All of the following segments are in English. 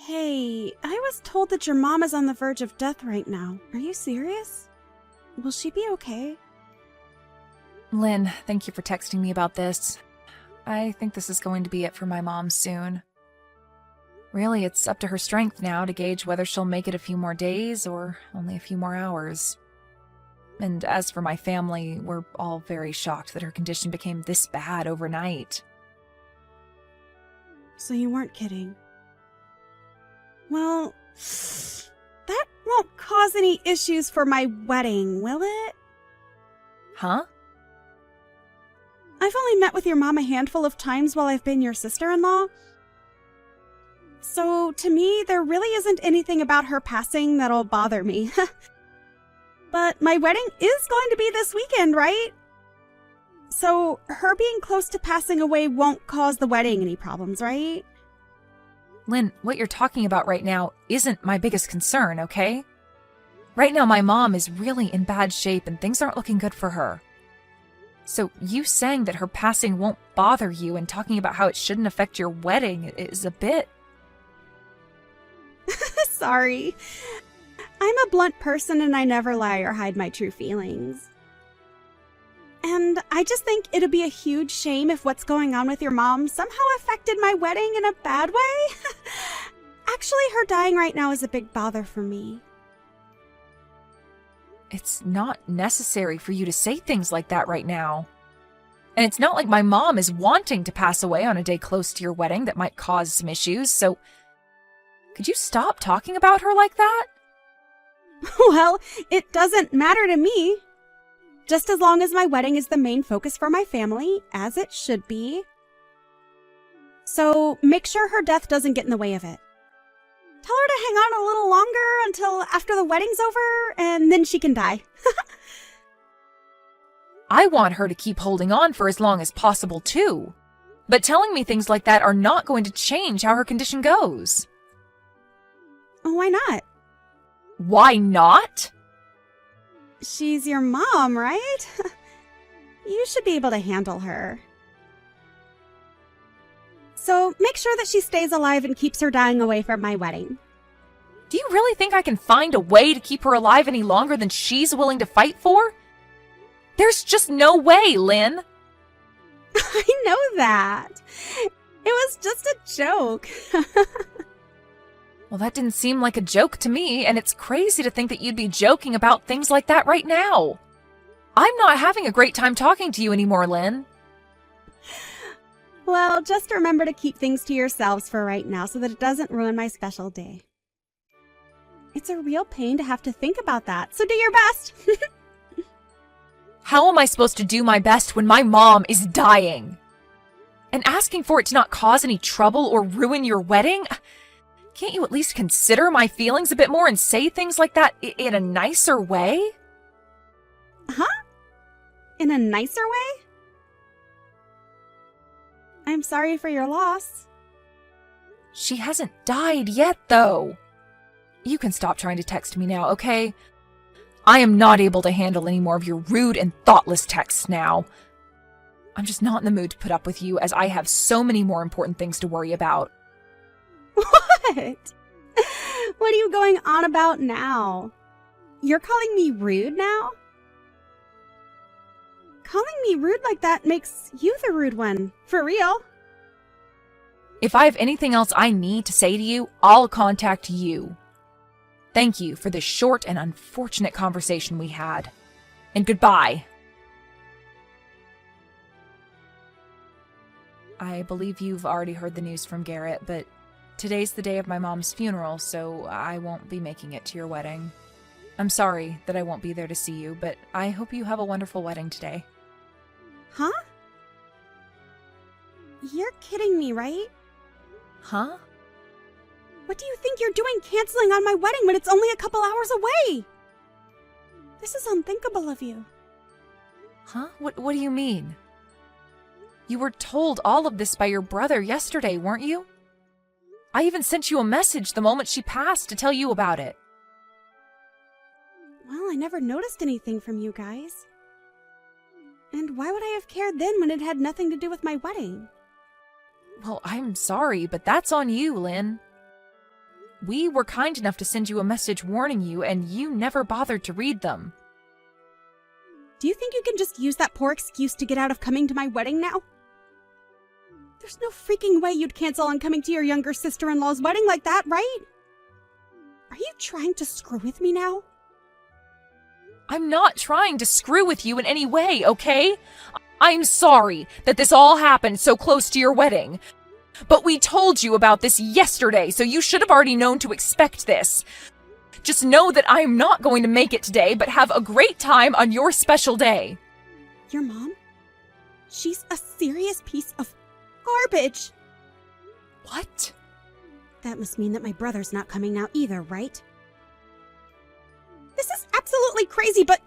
Hey, I was told that your mom is on the verge of death right now. Are you serious? Will she be okay? Lynn, thank you for texting me about this. I think this is going to be it for my mom soon. Really, it's up to her strength now to gauge whether she'll make it a few more days or only a few more hours. And as for my family, we're all very shocked that her condition became this bad overnight. So you weren't kidding. Well, that won't cause any issues for my wedding, will it? Huh? I've only met with your mom a handful of times while I've been your sister-in-law. So, to me, there really isn't anything about her passing that'll bother me. But my wedding is going to be this weekend, right? So, her being close to passing away won't cause the wedding any problems, right? Lynn, what you're talking about right now isn't my biggest concern, okay? Right now, my mom is really in bad shape and things aren't looking good for her. So you saying that her passing won't bother you and talking about how it shouldn't affect your wedding is a bit... Sorry. I'm a blunt person and I never lie or hide my true feelings. And I just think it'd be a huge shame if what's going on with your mom somehow affected my wedding in a bad way. Actually, her dying right now is a big bother for me. It's not necessary for you to say things like that right now. And it's not like my mom is wanting to pass away on a day close to your wedding that might cause some issues, so... Could you stop talking about her like that? Well, it doesn't matter to me. Just as long as my wedding is the main focus for my family, as it should be. So make sure her death doesn't get in the way of it. Tell her to hang on a little longer until after the wedding's over, and then she can die. I want her to keep holding on for as long as possible, too. But telling me things like that are not going to change how her condition goes. Why not? Why not? She's your mom, right? You should be able to handle her. So make sure that she stays alive and keeps her dying away from my wedding. Do you really think I can find a way to keep her alive any longer than she's willing to fight for? There's just no way, Lynn. I know that. It was just a joke. Well, that didn't seem like a joke to me, and it's crazy to think that you'd be joking about things like that right now. I'm not having a great time talking to you anymore, Lynn. Well, just remember to keep things to yourselves for right now so that it doesn't ruin my special day. It's a real pain to have to think about that, so do your best. How am I supposed to do my best when my mom is dying? And asking for it to not cause any trouble or ruin your wedding? Can't you at least consider my feelings a bit more and say things like that in a nicer way? Huh? In a nicer way? I'm sorry for your loss. She hasn't died yet, though. You can stop trying to text me now, okay? I am not able to handle any more of your rude and thoughtless texts now. I'm just not in the mood to put up with you, as I have so many more important things to worry about. What? What are you going on about now? You're calling me rude now? Calling me rude like that makes you the rude one. For real. If I have anything else I need to say to you, I'll contact you. Thank you for the short and unfortunate conversation we had. And goodbye. I believe you've already heard the news from Garrett, but today's the day of my mom's funeral, so I won't be making it to your wedding. I'm sorry that I won't be there to see you, but I hope you have a wonderful wedding today. Huh? You're kidding me, right? Huh? What do you think you're doing canceling on my wedding when it's only a couple hours away? This is unthinkable of you. Huh? What do you mean? You were told all of this by your brother yesterday, weren't you? I even sent you a message the moment she passed to tell you about it. Well, I never noticed anything from you guys. And why would I have cared then when it had nothing to do with my wedding? Well, I'm sorry, but that's on you, Lynn. We were kind enough to send you a message warning you, and you never bothered to read them. Do you think you can just use that poor excuse to get out of coming to my wedding now? There's no freaking way you'd cancel on coming to your younger sister-in-law's wedding like that, right? Are you trying to screw with me now? I'm not trying to screw with you in any way, okay? I'm sorry that this all happened so close to your wedding. But we told you about this yesterday, so you should have already known to expect this. Just know that I'm not going to make it today, but have a great time on your special day. Your mom? She's a serious piece of garbage. What? That must mean that my brother's not coming now either, right? This is absolutely crazy, but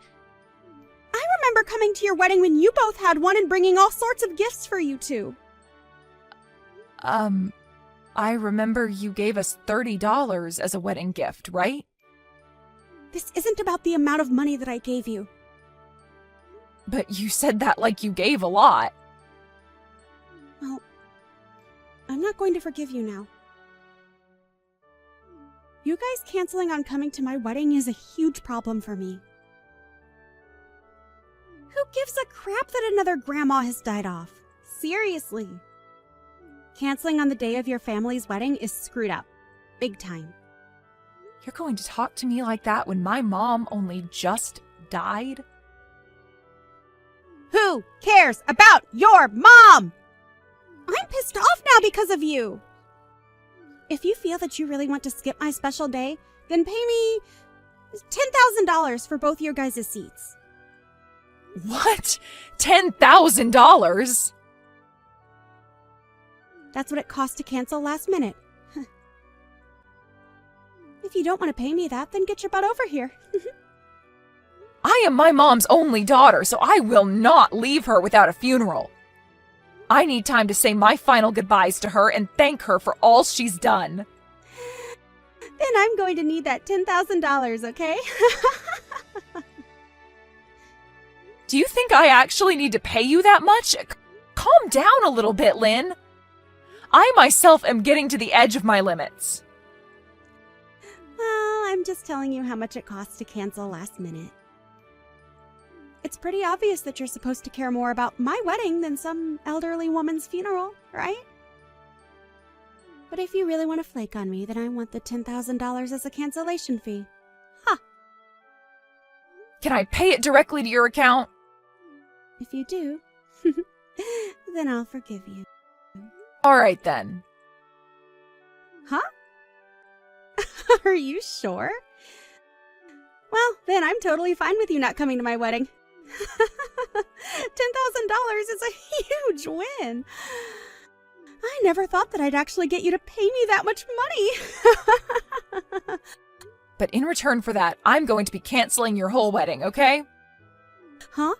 I remember coming to your wedding when you both had one and bringing all sorts of gifts for you two. I remember you gave us $30 as a wedding gift, right? This isn't about the amount of money that I gave you. But you said that like you gave a lot. Well, I'm not going to forgive you now. You guys canceling on coming to my wedding is a huge problem for me. Who gives a crap that another grandma has died off? Seriously. Canceling on the day of your family's wedding is screwed up. Big time. You're going to talk to me like that when my mom only just died? Who cares about your mom? I'm pissed off now because of you. If you feel that you really want to skip my special day, then pay me $10,000 for both your guys' seats. What? $10,000? That's what it cost to cancel last minute. If you don't want to pay me that, then get your butt over here. I am my mom's only daughter, so I will not leave her without a funeral. I need time to say my final goodbyes to her and thank her for all she's done. Then I'm going to need that $10,000, okay? Do you think I actually need to pay you that much? Calm down a little bit, Lynn. I myself am getting to the edge of my limits. Well, I'm just telling you how much it costs to cancel last minute. It's pretty obvious that you're supposed to care more about my wedding than some elderly woman's funeral, right? But if you really want to flake on me, then I want the $10,000 as a cancellation fee. Ha! Can I pay it directly to your account? If you do, then I'll forgive you. All right, then. Huh? Are you sure? Well, then I'm totally fine with you not coming to my wedding. $10,000 is a huge win. I never thought that I'd actually get you to pay me that much money. But in return for that, I'm going to be canceling your whole wedding, okay? Huh?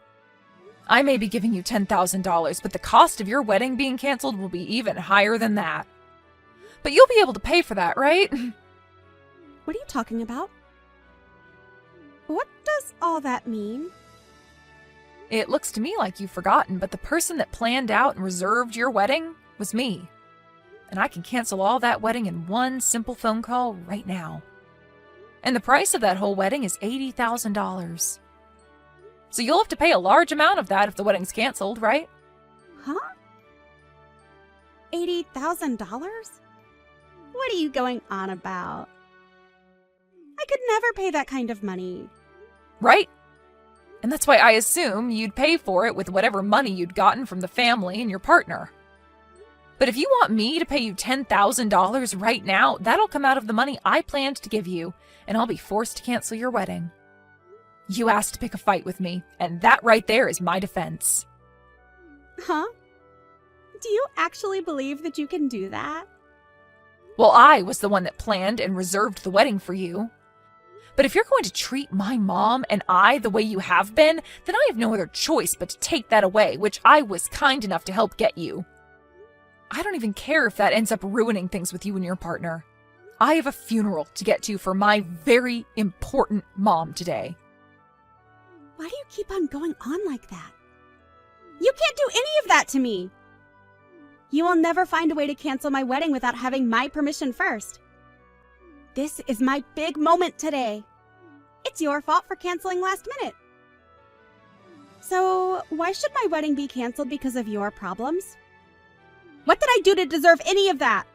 I may be giving you $10,000, but the cost of your wedding being canceled will be even higher than that. But you'll be able to pay for that, right? What are you talking about? What does all that mean? It looks to me like you've forgotten, but the person that planned out and reserved your wedding was me. And I can cancel all that wedding in one simple phone call right now. And the price of that whole wedding is $80,000. So you'll have to pay a large amount of that if the wedding's canceled, right? Huh? $80,000? What are you going on about? I could never pay that kind of money. Right? And that's why I assume you'd pay for it with whatever money you'd gotten from the family and your partner. But if you want me to pay you $10,000 right now, that'll come out of the money I planned to give you, and I'll be forced to cancel your wedding. You asked to pick a fight with me, and that right there is my defense. Huh? Do you actually believe that you can do that? Well, I was the one that planned and reserved the wedding for you. But if you're going to treat my mom and I the way you have been, then I have no other choice but to take that away, which I was kind enough to help get you. I don't even care if that ends up ruining things with you and your partner. I have a funeral to get to for my very important mom today. Why do you keep on going on like that? You can't do any of that to me! You will never find a way to cancel my wedding without having my permission first. This is my big moment today. It's your fault for canceling last minute. So, why should my wedding be canceled because of your problems? What did I do to deserve any of that?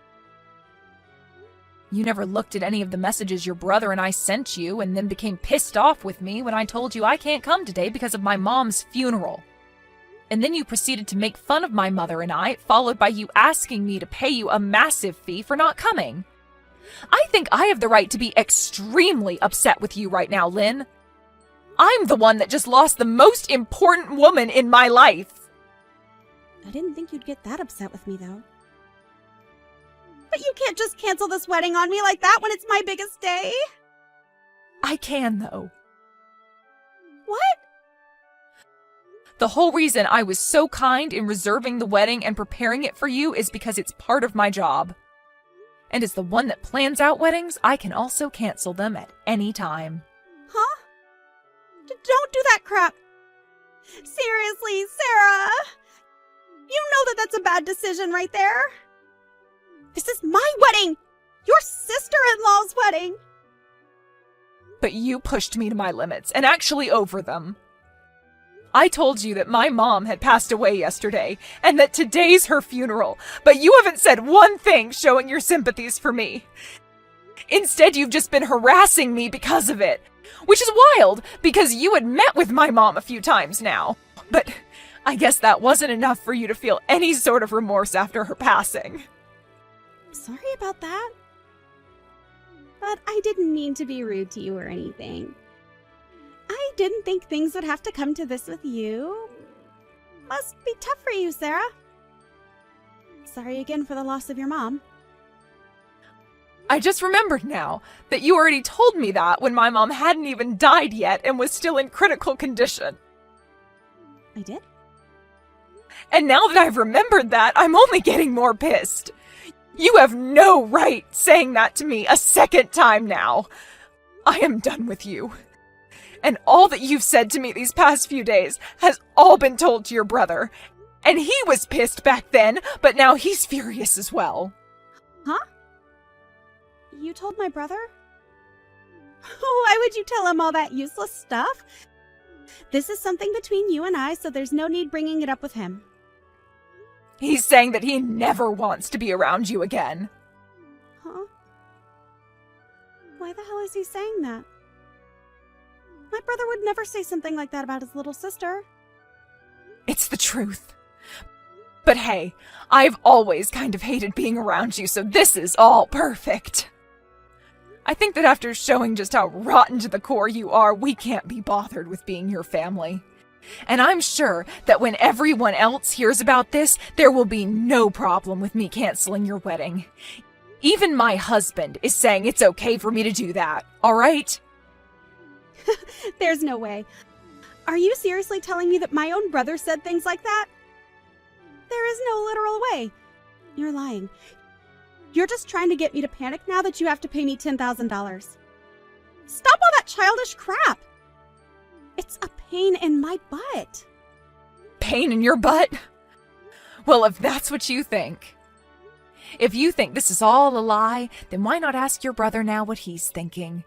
You never looked at any of the messages your brother and I sent you and then became pissed off with me when I told you I can't come today because of my mom's funeral. And then you proceeded to make fun of my mother and I, followed by you asking me to pay you a massive fee for not coming. I think I have the right to be extremely upset with you right now, Lynn. I'm the one that just lost the most important woman in my life. I didn't think you'd get that upset with me, though. But you can't just cancel this wedding on me like that when it's my biggest day. I can, though. What? The whole reason I was so kind in reserving the wedding and preparing it for you is because it's part of my job. And as the one that plans out weddings, I can also cancel them at any time. Huh? Don't do that crap. Seriously, Sarah. You know that that's a bad decision right there. This is my wedding. Your sister-in-law's wedding. But you pushed me to my limits, and actually over them. I told you that my mom had passed away yesterday, and that today's her funeral, but you haven't said one thing showing your sympathies for me. Instead, you've just been harassing me because of it, which is wild, because you had met with my mom a few times now. But I guess that wasn't enough for you to feel any sort of remorse after her passing. Sorry about that. But I didn't mean to be rude to you or anything. I didn't think things would have to come to this with you. Must be tough for you, Sarah. Sorry again for the loss of your mom. I just remembered now that you already told me that when my mom hadn't even died yet and was still in critical condition. I did? And now that I've remembered that, I'm only getting more pissed. You have no right saying that to me a second time now. I am done with you. And all that you've said to me these past few days has all been told to your brother. And he was pissed back then, but now he's furious as well. Huh? You told my brother? Why would you tell him all that useless stuff? This is something between you and I, so there's no need bringing it up with him. He's saying that he never wants to be around you again. Huh? Why the hell is he saying that? My brother would never say something like that about his little sister. It's the truth. But hey, I've always kind of hated being around you, so this is all perfect. I think that after showing just how rotten to the core you are, we can't be bothered with being your family. And I'm sure that when everyone else hears about this, there will be no problem with me canceling your wedding. Even my husband is saying it's okay for me to do that, all right? There's no way. Are you seriously telling me that my own brother said things like that? There is no literal way. You're lying. You're just trying to get me to panic now that you have to pay me $10,000. Stop all that childish crap. It's a pain in my butt. Pain in your butt? Well, if that's what you think. If you think this is all a lie, then why not ask your brother now what he's thinking?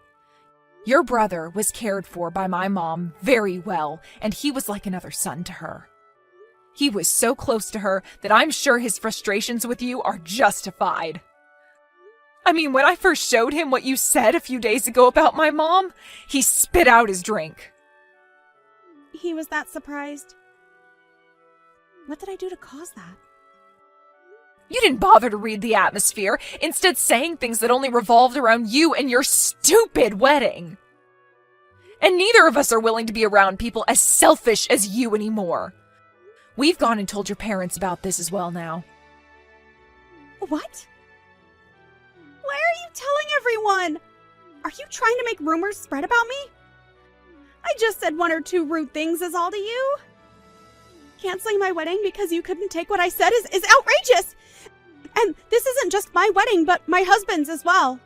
Your brother was cared for by my mom very well, and he was like another son to her. He was so close to her that I'm sure his frustrations with you are justified. I mean, when I first showed him what you said a few days ago about my mom, he spit out his drink. He was that surprised. What did I do to cause that? You didn't bother to read the atmosphere, instead saying things that only revolved around you and your stupid wedding. And neither of us are willing to be around people as selfish as you anymore. We've gone and told your parents about this as well now. What? Why are you telling everyone? Are you trying to make rumors spread about me? I just said one or two rude things is all to you. Canceling my wedding because you couldn't take what I said is outrageous. And this isn't just my wedding, but my husband's as well.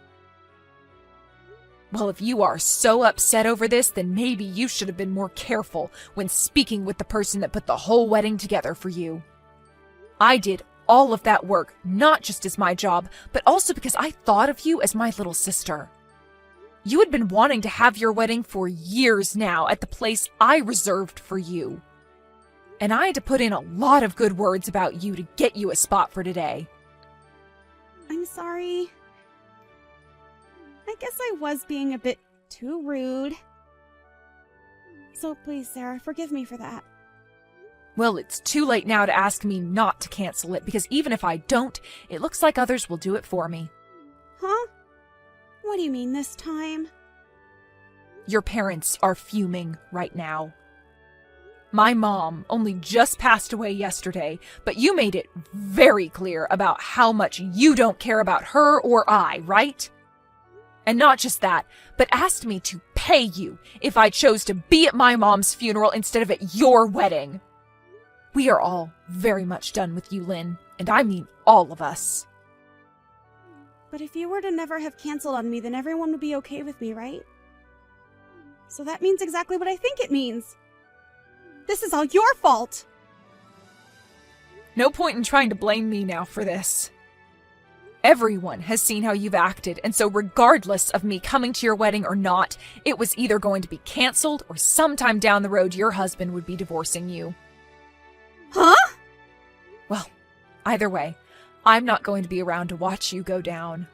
Well, if you are so upset over this, then maybe you should have been more careful when speaking with the person that put the whole wedding together for you. I did all of that work, not just as my job, but also because I thought of you as my little sister. You had been wanting to have your wedding for years now at the place I reserved for you. And I had to put in a lot of good words about you to get you a spot for today. I'm sorry. I guess I was being a bit too rude. So please, Sarah, forgive me for that. Well, it's too late now to ask me not to cancel it, because even if I don't, it looks like others will do it for me. Huh? What do you mean this time? Your parents are fuming right now. My mom only just passed away yesterday, but you made it very clear about how much you don't care about her or I, right? And not just that, but asked me to pay you if I chose to be at my mom's funeral instead of at your wedding. We are all very much done with you, Lynn, and I mean all of us. But if you were to never have canceled on me, then everyone would be okay with me, right? So that means exactly what I think it means. This is all your fault! No point in trying to blame me now for this. Everyone has seen how you've acted, and so regardless of me coming to your wedding or not, it was either going to be canceled or sometime down the road your husband would be divorcing you. Huh? Well, either way, I'm not going to be around to watch you go down.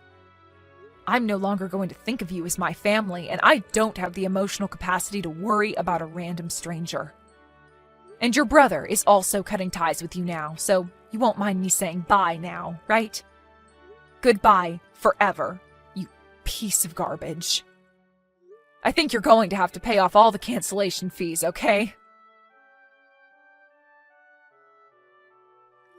I'm no longer going to think of you as my family, and I don't have the emotional capacity to worry about a random stranger. And your brother is also cutting ties with you now, so you won't mind me saying bye now, right? Goodbye forever, you piece of garbage. I think you're going to have to pay off all the cancellation fees, okay?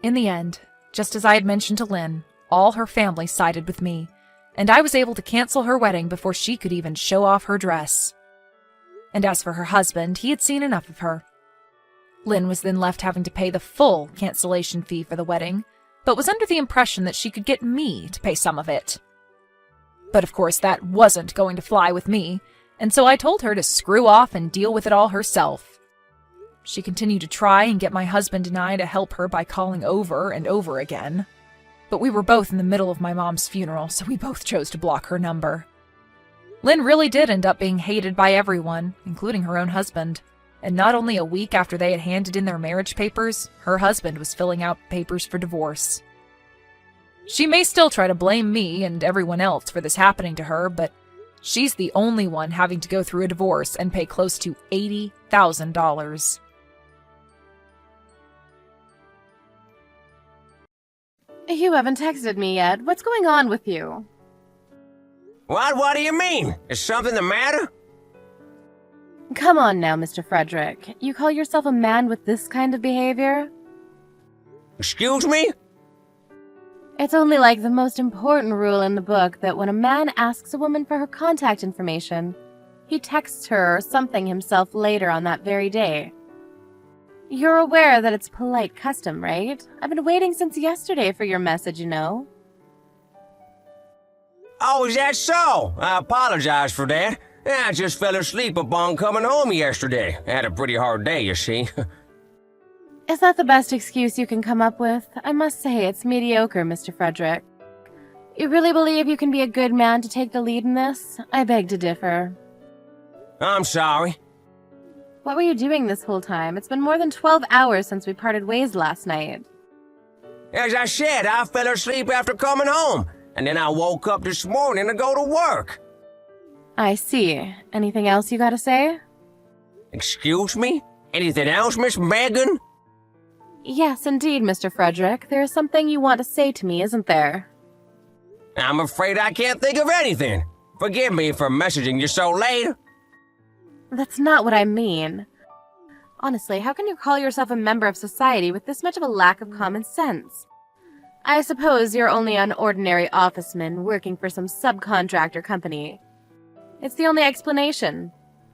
In the end, just as I had mentioned to Lynn, all her family sided with me, and I was able to cancel her wedding before she could even show off her dress. And as for her husband, he had seen enough of her. Lynn was then left having to pay the full cancellation fee for the wedding, but was under the impression that she could get me to pay some of it. But of course that wasn't going to fly with me, and so I told her to screw off and deal with it all herself. She continued to try and get my husband and I to help her by calling over and over again. But we were both in the middle of my mom's funeral, so we both chose to block her number. Lynn really did end up being hated by everyone, including her own husband. And not only a week after they had handed in their marriage papers, her husband was filling out papers for divorce. She may still try to blame me and everyone else for this happening to her, but she's the only one having to go through a divorce and pay close to $80,000. You haven't texted me yet. What's going on with you? What do you mean? Is something the matter? Come on now, Mr. Frederick. You call yourself a man with this kind of behavior? Excuse me? It's only like the most important rule in the book that when a man asks a woman for her contact information, he texts her or something himself later on that very day. You're aware that it's polite custom, right? I've been waiting since yesterday for your message, you know. Oh, is that so? I apologize for that. I just fell asleep upon coming home yesterday. I had a pretty hard day, you see. Is that the best excuse you can come up with? I must say it's mediocre, Mr. Frederick. You really believe you can be a good man to take the lead in this? I beg to differ. I'm sorry. What were you doing this whole time? It's been more than 12 hours since we parted ways last night. As I said, I fell asleep after coming home, and then I woke up this morning to go to work. I see. Anything else you gotta say? Excuse me? Anything else, Miss Megan? Yes, indeed, Mr. Frederick. There is something you want to say to me, isn't there? I'm afraid I can't think of anything. Forgive me for messaging you so late. That's not what I mean. Honestly, how can you call yourself a member of society with this much of a lack of common sense? I suppose you're only an ordinary officeman working for some subcontractor company. It's the only explanation.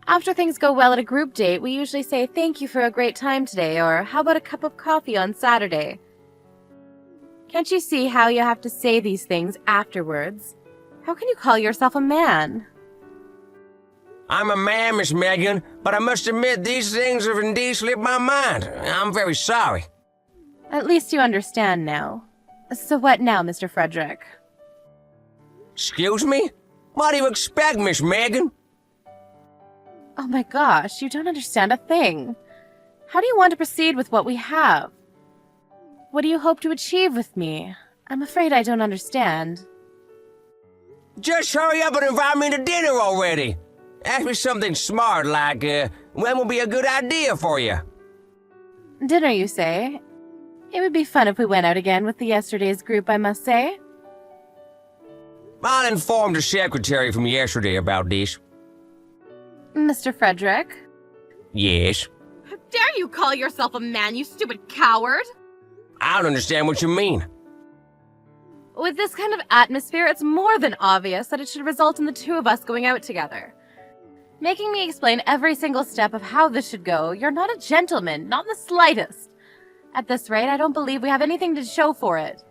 After things go well at a group date, we usually say thank you for a great time today, or how about a cup of coffee on Saturday? Can't you see how you have to say these things afterwards? How can you call yourself a man? I'm a man, Miss Megan, but I must admit these things have indeed slipped my mind. I'm very sorry. At least you understand now. So what now, Mr. Frederick? Excuse me? What do you expect, Miss Megan? Oh my gosh, you don't understand a thing. How do you want to proceed with what we have? What do you hope to achieve with me? I'm afraid I don't understand. Just hurry up and invite me to dinner already. Ask me something smart like, when will be a good idea for you? Dinner, you say? It would be fun if we went out again with the yesterday's group, I must say. I'll inform the secretary from yesterday about this. Mr. Frederick? Yes. How dare you call yourself a man, you stupid coward! I don't understand what you mean. With this kind of atmosphere, it's more than obvious that it should result in the two of us going out together. Making me explain every single step of how this should go, you're not a gentleman, not in the slightest. At this rate, I don't believe we have anything to show for it.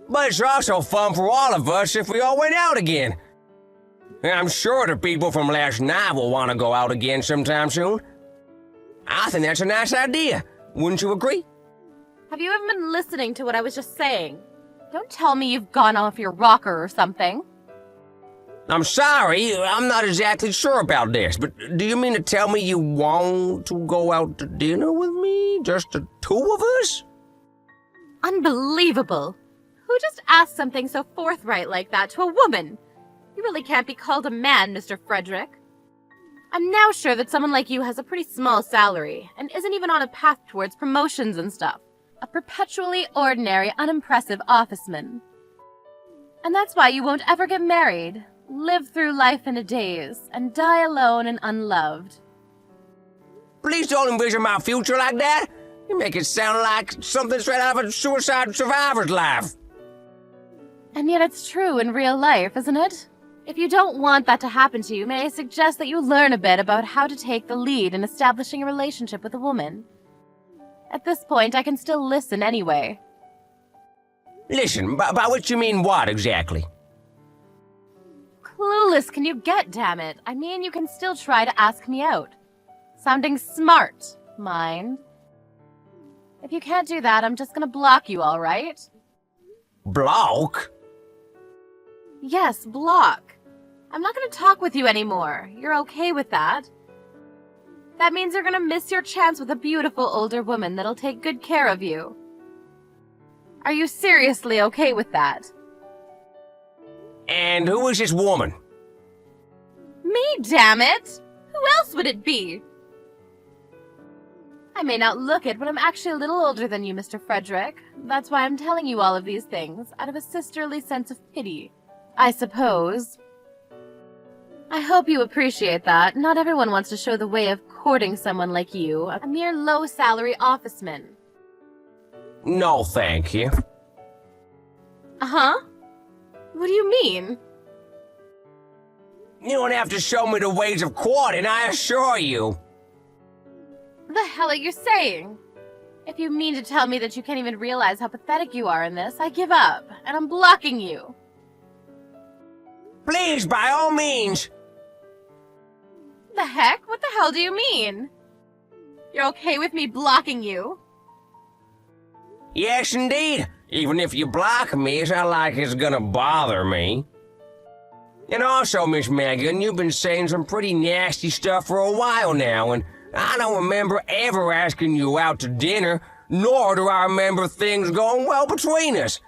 But it's also fun for all of us if we all went out again. And I'm sure the people from last night will want to go out again sometime soon. I think that's a nice idea. Wouldn't you agree? Have you even been listening to what I was just saying? Don't tell me you've gone off your rocker or something. I'm sorry, I'm not exactly sure about this, but do you mean to tell me you want to go out to dinner with me? Just the two of us? Unbelievable! Who just asked something so forthright like that to a woman? You really can't be called a man, Mr. Frederick. I'm now sure that someone like you has a pretty small salary, and isn't even on a path towards promotions and stuff. A perpetually ordinary, unimpressive officeman. And that's why you won't ever get married, live through life in a daze, and die alone and unloved. Please don't envision my future like that. You make it sound like something straight out of a suicide survivor's life. And yet it's true in real life, isn't it? If you don't want that to happen to you, may I suggest that you learn a bit about how to take the lead in establishing a relationship with a woman? At this point, I can still listen anyway. Listen, by which you mean what exactly? Clueless can you get, damn it? I mean, you can still try to ask me out. Sounding smart, mind. If you can't do that, I'm just gonna block you, all right? Block? Yes, block. I'm not gonna talk with you anymore. You're okay with that? That means you're gonna miss your chance with a beautiful older woman that'll take good care of you. Are you seriously okay with that? And who is this woman? Me, damn it! Who else would it be? I may not look it, but I'm actually a little older than you, Mr. Frederick. That's why I'm telling you all of these things, out of a sisterly sense of pity, I suppose. I hope you appreciate that. Not everyone wants to show the way of courting someone like you, a mere low-salary officeman. No, thank you. Uh-huh? What do you mean? You don't have to show me the ways of courting, I assure you. The hell are you saying? If you mean to tell me that you can't even realize how pathetic you are in this, I give up, and I'm blocking you. Please, by all means. The heck? What the hell do you mean? You're okay with me blocking you? Yes, indeed. Even if you block me, it's not like it's gonna bother me. And also, Miss Megan, you've been saying some pretty nasty stuff for a while now, and I don't remember ever asking you out to dinner, nor do I remember things going well between us.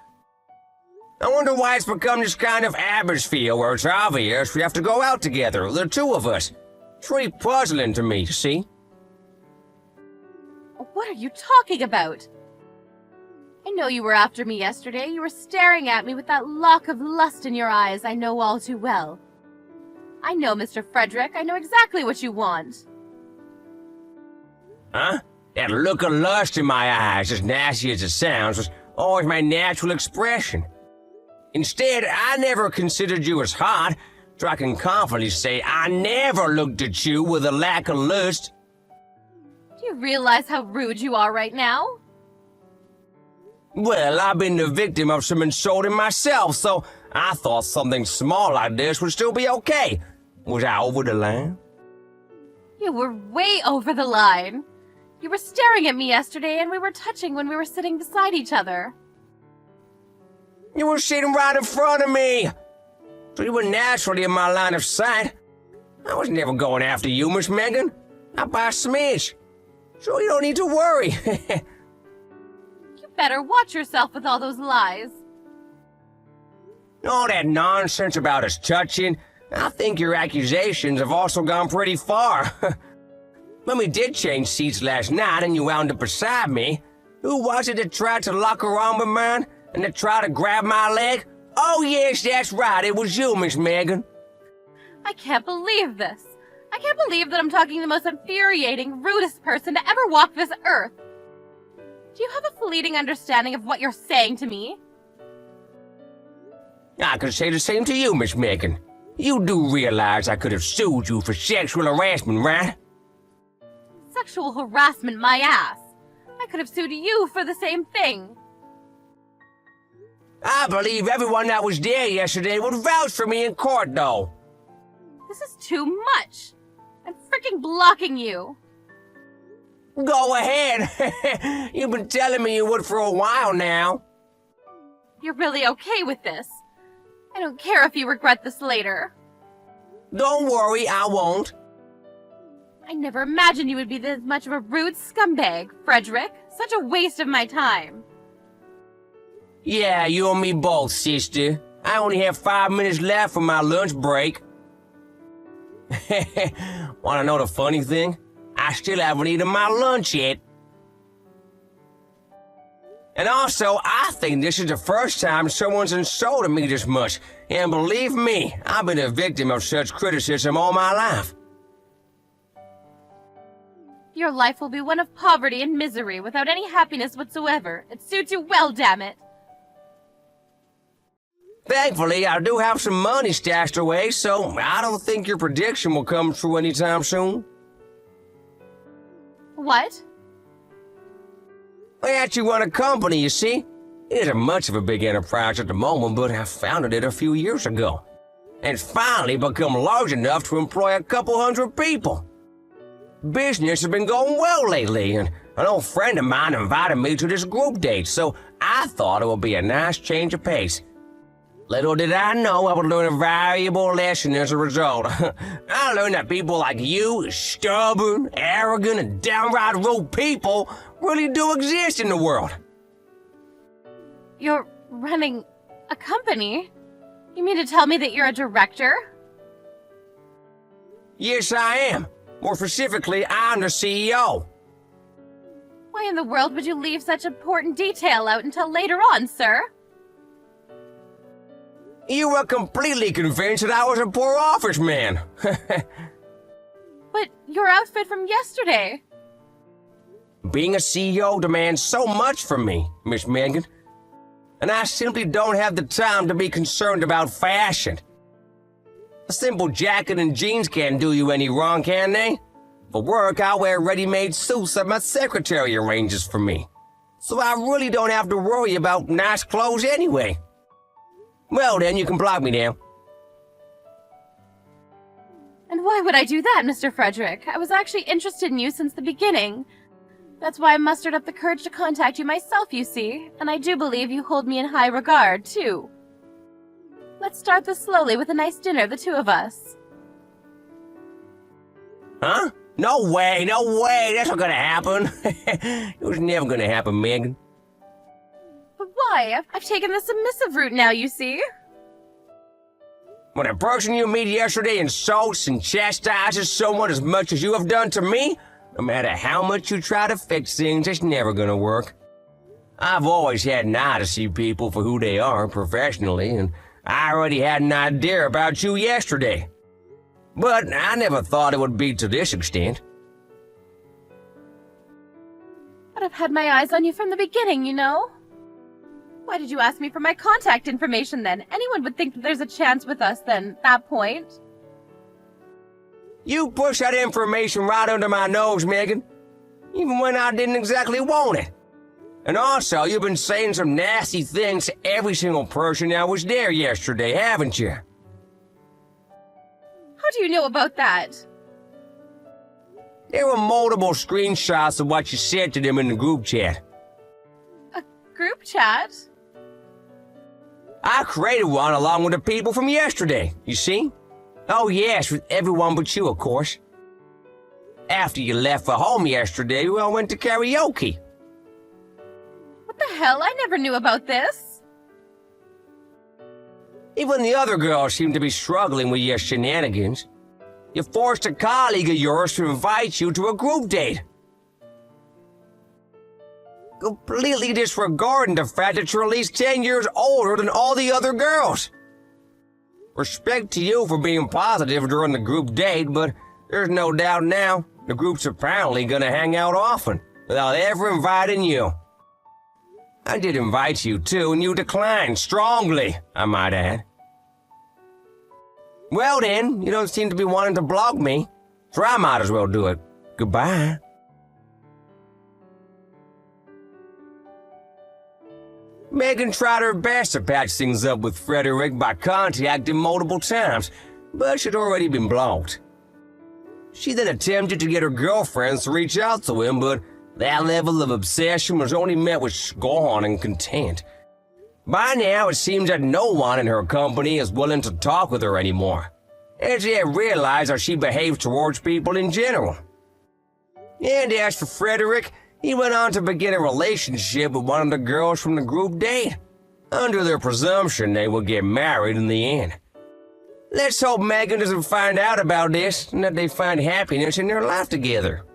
I wonder why it's become this kind of atmosphere where it's obvious we have to go out together, the two of us. It's really puzzling to me, see? What are you talking about? I know you were after me yesterday. You were staring at me with that lock of lust in your eyes I know all too well. I know, Mr. Frederick. I know exactly what you want. Huh? That look of lust in my eyes, as nasty as it sounds, was always my natural expression. Instead, I never considered you as hot, so I can confidently say I never looked at you with a lack of lust. Do you realize how rude you are right now? Well, I've been the victim of some insulting myself, so I thought something small like this would still be okay. Was I over the line? You were way over the line. You were staring at me yesterday and we were touching when we were sitting beside each other. You were sitting right in front of me. So you were naturally in my line of sight. I was never going after you, Miss Megan. Not by a smidge. So you don't need to worry. You better watch yourself with all those lies. All that nonsense about us touching, I think your accusations have also gone pretty far. When we did change seats last night and you wound up beside me, who was it that tried to lock her arm of mine and that tried to grab my leg? Oh yes, that's right, it was you, Miss Megan. I can't believe this. I can't believe that I'm talking to the most infuriating, rudest person to ever walk this earth. Do you have a fleeting understanding of what you're saying to me? I could say the same to you, Miss Megan. You do realize I could have sued you for sexual harassment, right? Sexual harassment, my ass. I could have sued you for the same thing. I believe everyone that was there yesterday would vouch for me in court, though. This is too much. I'm freaking blocking you. Go ahead. You've been telling me you would for a while now. You're really okay with this. I don't care if you regret this later. Don't worry, I won't. I never imagined you would be this much of a rude scumbag, Frederick. Such a waste of my time. Yeah, you and me both, sister. I only have 5 minutes left for my lunch break. Wanna know the funny thing? I still haven't eaten my lunch yet. And also, I think this is the first time someone's insulted me this much. And believe me, I've been a victim of such criticism all my life. Your life will be one of poverty and misery without any happiness whatsoever. It suits you well, damn it. Thankfully, I do have some money stashed away, so I don't think your prediction will come true anytime soon. What? I actually run a company, you see. It isn't much of a big enterprise at the moment, but I founded it a few years ago. And it's finally become large enough to employ a couple hundred people. Business has been going well lately, and an old friend of mine invited me to this group date, so I thought it would be a nice change of pace. Little did I know I would learn a valuable lesson as a result. I learned that people like you, stubborn, arrogant, and downright rude people, really do exist in the world. You're running a company? You mean to tell me that you're a director? Yes, I am. More specifically, I'm the CEO. Why in the world would you leave such important detail out until later on, sir? You were completely convinced that I was a poor office man. But your outfit from yesterday. Being a CEO demands so much from me, Miss Megan. And I simply don't have the time to be concerned about fashion. A simple jacket and jeans can't do you any wrong, can they? For work, I wear ready-made suits that my secretary arranges for me. So I really don't have to worry about nice clothes anyway. Well then, you can block me now. And why would I do that, Mr. Frederick? I was actually interested in you since the beginning. That's why I mustered up the courage to contact you myself, you see. And I do believe you hold me in high regard, too. Let's start this slowly with a nice dinner, the two of us. Huh? No way, that's not gonna happen. It was never gonna happen, Megan. But why? I've taken the submissive route now, you see. When a person you meet yesterday insults and chastises someone as much as you have done to me, no matter how much you try to fix things, it's never gonna work. I've always had an eye to see people for who they are professionally, and I already had an idea about you yesterday. But I never thought it would be to this extent. But I've had my eyes on you from the beginning, you know? Why did you ask me for my contact information then? Anyone would think that there's a chance with us then, at that point. You pushed that information right under my nose, Megan. Even when I didn't exactly want it. And also, you've been saying some nasty things to every single person that was there yesterday, haven't you? How do you know about that? There were multiple screenshots of what you said to them in the group chat. A group chat? I created one along with the people from yesterday, you see? Oh yes, with everyone but you, of course. After you left for home yesterday, we all went to karaoke. What the hell? I never knew about this. Even the other girls seem to be struggling with your shenanigans. You forced a colleague of yours to invite you to a group date. Completely disregarding the fact that you're at least 10 years older than all the other girls. Respect to you for being positive during the group date, but there's no doubt now the group's apparently gonna hang out often without ever inviting you. I did invite you too, and you declined strongly, I might add. Well then, you don't seem to be wanting to block me, so I might as well do it. Goodbye. Megan tried her best to patch things up with Frederick by contacting multiple times, but she'd already been blocked. She then attempted to get her girlfriends to reach out to him, but that level of obsession was only met with scorn and contempt. By now, it seems that no one in her company is willing to talk with her anymore, and she had realized how she behaves towards people in general. And as for Frederick, he went on to begin a relationship with one of the girls from the group date, under the presumption they would get married in the end. Let's hope Megan doesn't find out about this and that they find happiness in their life together.